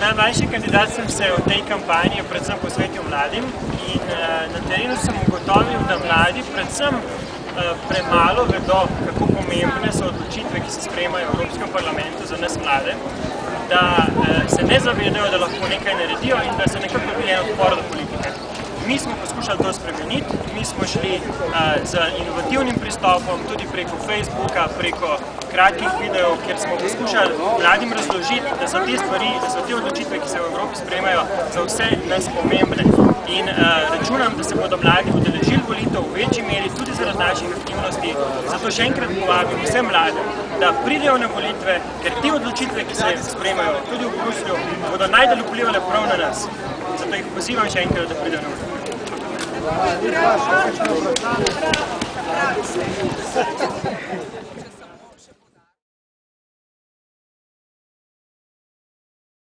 najmlajši kandidat sem se v tej kampanji predvsem posvetil mladim in na terenu sem ugotovil, da mladi predvsem premalo vedo, kako pomembne so odločitve, ki se sprejemajo v Evropskem parlamentu za nas mlade, da se ne zavedajo, da lahko nekaj naredijo in da se nekako dobi en odpor do politike. Mi smo poskušali to spremeniti, mi smo šli z inovativnim pristopom tudi preko Facebooka, preko kratkih videov, kjer smo poskušali mladim razložiti, da so te stvari, da so te odločitve, ki se v Evropi sprejemajo, za vse nas pomembne. In računam, da se bodo mladi udeležili volitev v večji meri tudi zaradi naših aktivnosti. Zato še enkrat povabim vse mlade, da pridejo na volitve, ker te odločitve, ki se sprejemajo tudi v Bruslju, bodo najdalj vplivale prav na nas. Zato jih pozivam še enkrat, da pridejo na volitve.